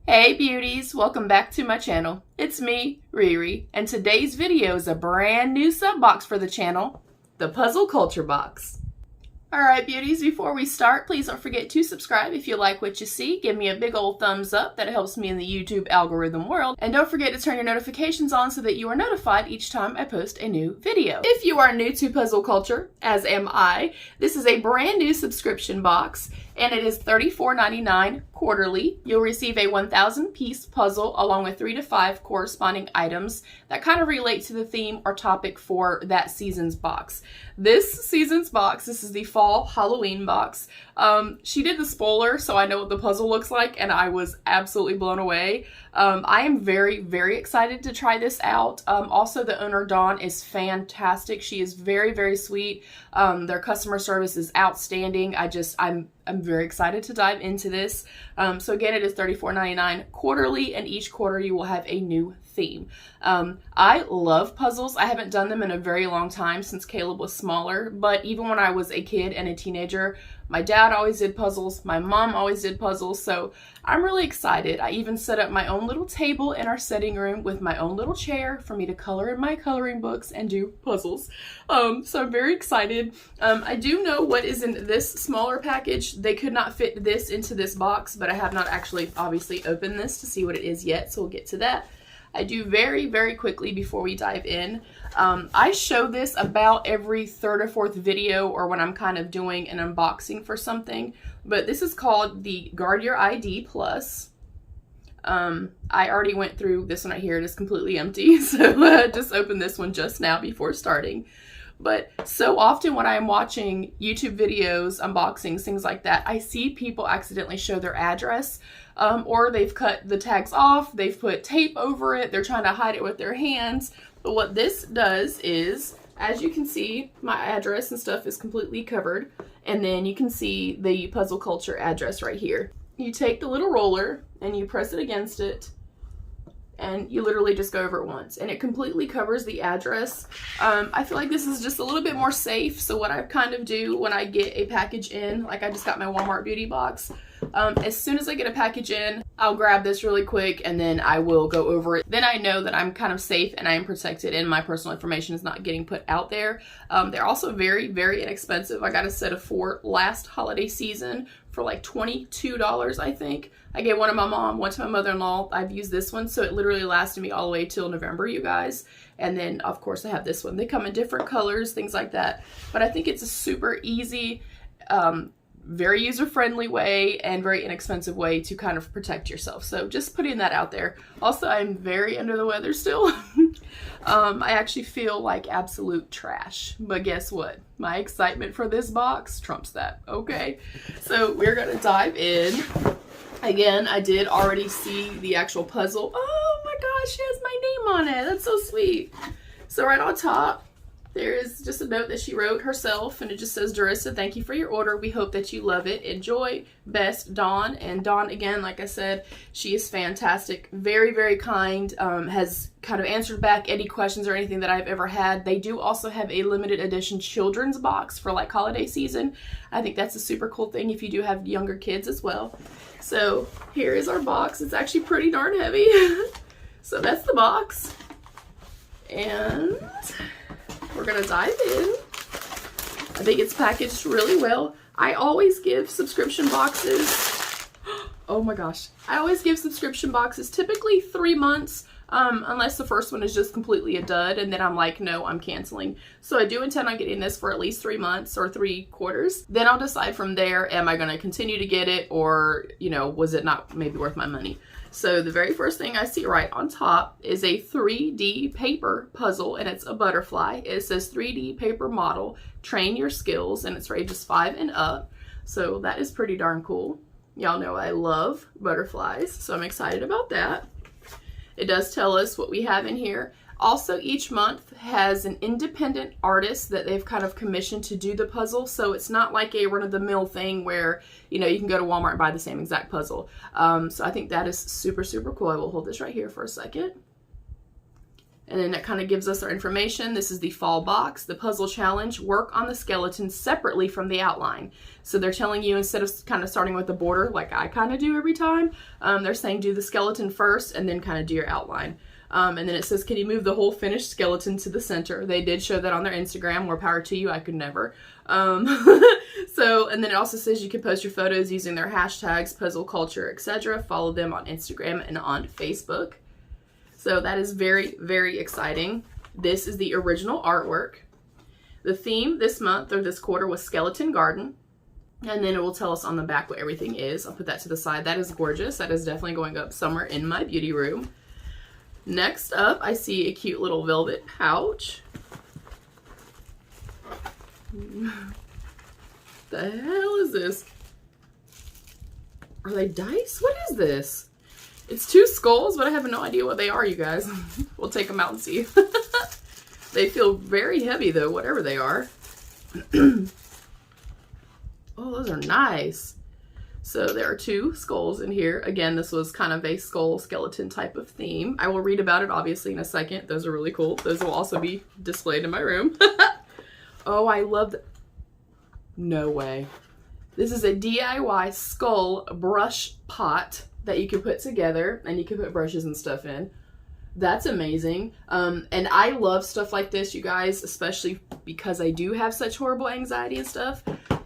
Hey beauties, welcome back to my channel. It's me, Riri, and today's video is a brand new sub box for the channel, the Puzzle Culture box. Alright beauties, before we start, please don't forget to subscribe if you like what you see. Give me a big old thumbs up, that helps me in the YouTube algorithm world. And don't forget to turn your notifications on so that you are notified each time I post a new video. If you are new to Puzzle Culture, as am I, this is a brand new subscription box and it is $34.99 quarterly. You'll receive a 1,000 piece puzzle along with 3 to 5 corresponding items that kind of relate to the theme or topic for that season's box. This season's box, this is the fall Halloween box. She did the spoiler, so I know what the puzzle looks like, and I was absolutely blown away. I am very, very excited to try this out. Also, the owner, Dawn, is fantastic. She is very, very sweet. Their customer service is outstanding. I'm very excited to dive into this. So again, it is $34.99 quarterly, and each quarter you will have a new theme. I love puzzles. I haven't done them in a very long time since Caleb was smaller, but even when I was a kid and a teenager, my dad always did puzzles, my mom always did puzzles, so I'm really excited. I even set up my own little table in our sitting room with my own little chair for me to color in my coloring books and do puzzles. So I'm very excited. I do know what is in this smaller package. They could not fit this into this box, but I have not actually obviously opened this to see what it is yet, so we'll get to that. I do very, very quickly before we dive in. I show this about every third or fourth video or when I'm kind of doing an unboxing for something, but this is called the Guard Your ID Plus. I already went through this one right here. It is completely empty, so I just opened this one just now before starting. But so often when I'm watching YouTube videos, unboxings, things like that, I see people accidentally show their address, or they've cut the tags off, they've put tape over it, they're trying to hide it with their hands. But what this does is, as you can see, my address and stuff is completely covered, and then you can see the Puzzle Culture address right here. You take the little roller and you press it against it, and you literally just go over it once, and it completely covers the address. I feel like this is just a little bit more safe, so what I kind of do when I get a package in, like I just got my Walmart beauty box, as soon as I get a package in, I'll grab this really quick and then I will go over it. Then I know that I'm kind of safe and I am protected and my personal information is not getting put out there. They're also very, very inexpensive. I got a set of 4 last holiday season for like $22, I think. I gave one to my mom, one to my mother-in-law. I've used this one, so it literally lasted me all the way till November, you guys. And then, of course, I have this one. They come in different colors, things like that. But I think it's a super easy, very user-friendly way and very inexpensive way to kind of protect yourself. So just putting that out there. Also, I'm very under the weather still. I actually feel like absolute trash. But guess what? My excitement for this box trumps that. Okay, so we're going to dive in. Again, I did already see the actual puzzle. Oh my gosh, she has my name on it. That's so sweet. So right on top, there is just a note that she wrote herself, and it just says, Darissa, thank you for your order. We hope that you love it. Enjoy. Best, Dawn. And Dawn, again, like I said, she is fantastic. Very, very kind. Has kind of answered back any questions or anything that I've ever had. They do also have a limited edition children's box for like holiday season. I think that's a super cool thing if you do have younger kids as well. So here is our box. It's actually pretty darn heavy. So that's the box. And we're gonna dive in. I think it's packaged really well. I always give subscription boxes, oh my gosh. I always give subscription boxes typically 3 months, unless the first one is just completely a dud and then I'm like, no, I'm canceling. So I do intend on getting this for at least 3 months or 3 quarters. Then I'll decide from there, am I gonna continue to get it, or, you know, was it not maybe worth my money? So the very first thing I see right on top is a 3D paper puzzle, and it's a butterfly. It says 3D paper model, train your skills, and it's for ages 5 and up. So that is pretty darn cool. Y'all know I love butterflies, so I'm excited about that. It does tell us what we have in here. Also, each month has an independent artist that they've kind of commissioned to do the puzzle, so it's not like a run-of-the-mill thing where, you know, you can go to Walmart and buy the same exact puzzle. So I think that is super, super cool. I will hold this right here for a second. And then that kind of gives us our information. This is the fall box, the puzzle challenge. Work on the skeleton separately from the outline. So they're telling you, instead of kind of starting with the border like I kind of do every time, they're saying do the skeleton first and then kind of do your outline. And then it says, can you move the whole finished skeleton to the center? They did show that on their Instagram. More power to you. I could never. And then it also says you can post your photos using their hashtags, puzzle culture, etc. Follow them on Instagram and on Facebook. So that is very, very exciting. This is the original artwork. The theme this month or this quarter was Skeleton Garden. And then it will tell us on the back what everything is. I'll put that to the side. That is gorgeous. That is definitely going up somewhere in my beauty room. Next up, I see a cute little velvet pouch. The hell is this? Are they dice? What is this? It's 2 skulls, but I have no idea what they are, you guys. We'll take them out and see. They feel very heavy, though, whatever they are. Oh, those are nice. So there are 2 skulls in here. Again, this was kind of a skull skeleton type of theme. I will read about it, obviously, in a second. Those are really cool. Those will also be displayed in my room. Oh, I love that. No way. This is a DIY skull brush pot that you can put together, and you can put brushes and stuff in. That's amazing. And I love stuff like this, you guys, especially because I do have such horrible anxiety and stuff.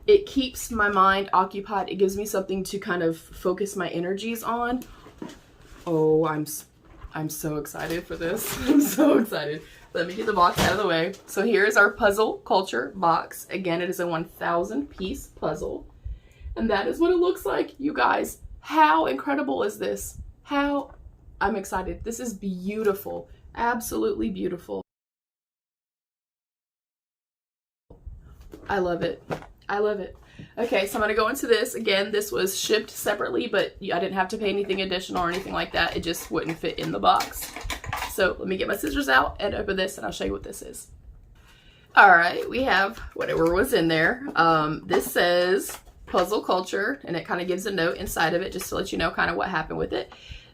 It keeps my mind occupied. It gives me something to kind of focus my energies on. Oh, I'm so excited for this. I'm so excited. Let me get the box out of the way. So here is our puzzle culture box. Again, it is a 1,000 piece puzzle. And that is what it looks like, you guys. How incredible is this? How I'm excited. This is beautiful. Absolutely beautiful. I love it. I love it. Okay, so I'm going to go into this. Again, this was shipped separately, but I didn't have to pay anything additional or anything like that. It just wouldn't fit in the box. So let me get my scissors out and open this, and I'll show you what this is. All right, we have whatever was in there. This says puzzle culture, and it kind of gives a note inside of it just to let you know kind of what happened with it.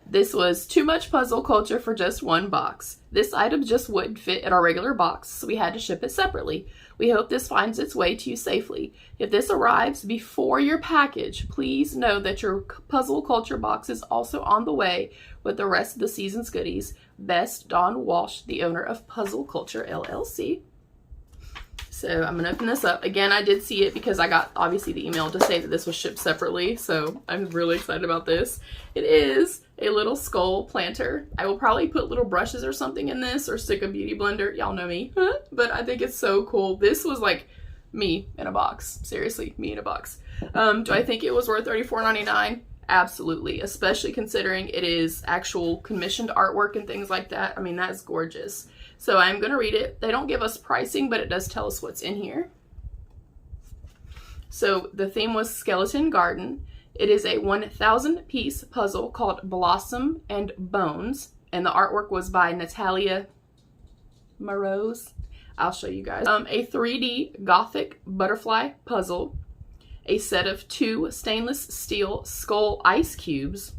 This was too much puzzle culture for just one box. This item just wouldn't fit in our regular box, so we had to ship it separately. We hope this finds its way to you safely. If this arrives before your package, please know that your puzzle culture box is also on the way with the rest of the season's goodies. Best, Dawn Walsh, the owner of Puzzle Culture LLC. So I'm gonna open this up. Again, I did see it because I got obviously the email to say that this was shipped separately, so I'm really excited about this. It is a little skull planter. I will probably put little brushes or something in this or stick a beauty blender. Y'all know me, but I think it's so cool. This was like me in a box. Seriously, me in a box. Do I think it was worth $34.99? Absolutely, especially considering it is actual commissioned artwork and things like that. I mean, that's gorgeous. So I'm going to read it. They don't give us pricing, but it does tell us what's in here. So the theme was Skeleton Garden. It is a 1,000 piece puzzle called Blossom and Bones. And the artwork was by Natalia Morose. I'll show you guys. A 3D Gothic butterfly puzzle. A set of 2 stainless steel skull ice cubes.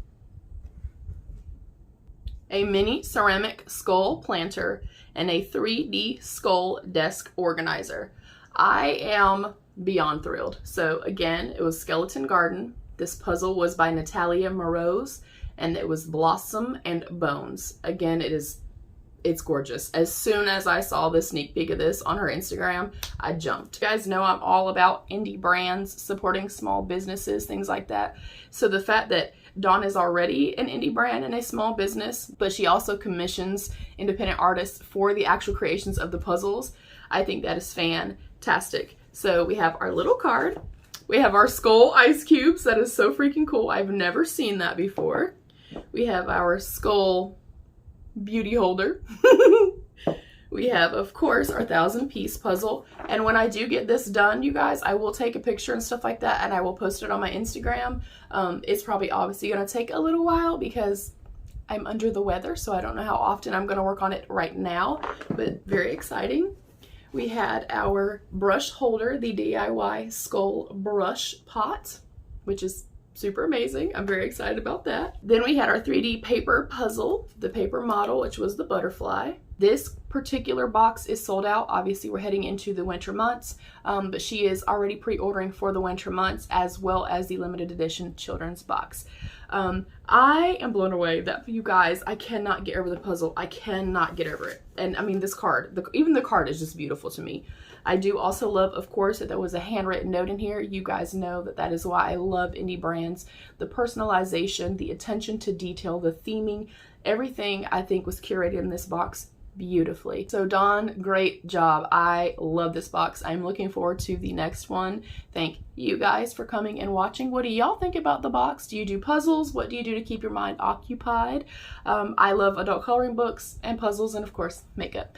A mini ceramic skull planter. And a 3D skull desk organizer. I am beyond thrilled. So again, it was Skeleton Garden. This puzzle was by Natalia Morose, and it was Blossom and Bones. Again, it's gorgeous. As soon as I saw the sneak peek of this on her Instagram, I jumped. You guys know I'm all about indie brands, supporting small businesses, things like that. So the fact that Dawn is already an indie brand and a small business, but she also commissions independent artists for the actual creations of the puzzles, I think that is fantastic. So we have our little card. We have our skull ice cubes. That is so freaking cool. I've never seen that before. We have our skull beauty holder. We have, of course, our 1,000 piece puzzle. And when I do get this done, you guys, I will take a picture and stuff like that, and I will post it on my Instagram. It's probably obviously going to take a little while because I'm under the weather, so I don't know how often I'm going to work on it right now, but very exciting. We had our brush holder, the DIY skull brush pot, which is super amazing. I'm very excited about that. Then we had our 3D paper puzzle, the paper model, which was the butterfly. This particular box is sold out. Obviously, we're heading into the winter months, but she is already pre-ordering for the winter months as well as the limited edition children's box. I am blown away that, you guys, I cannot get over the puzzle. I cannot get over it. And I mean, this card, even the card is just beautiful to me. I do also love, of course, that there was a handwritten note in here. You guys know that that is why I love indie brands. The personalization, the attention to detail, the theming, everything I think was curated in this box beautifully. So Dawn, great job. I love this box. I'm looking forward to the next one. Thank you guys for coming and watching. What do y'all think about the box? Do you do puzzles? What do you do to keep your mind occupied? I love adult coloring books and puzzles and of course makeup.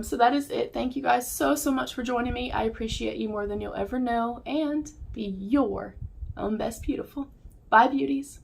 So that is it. Thank you guys so much for joining me. I appreciate you more than you'll ever know, and be your own best beautiful. Bye, beauties.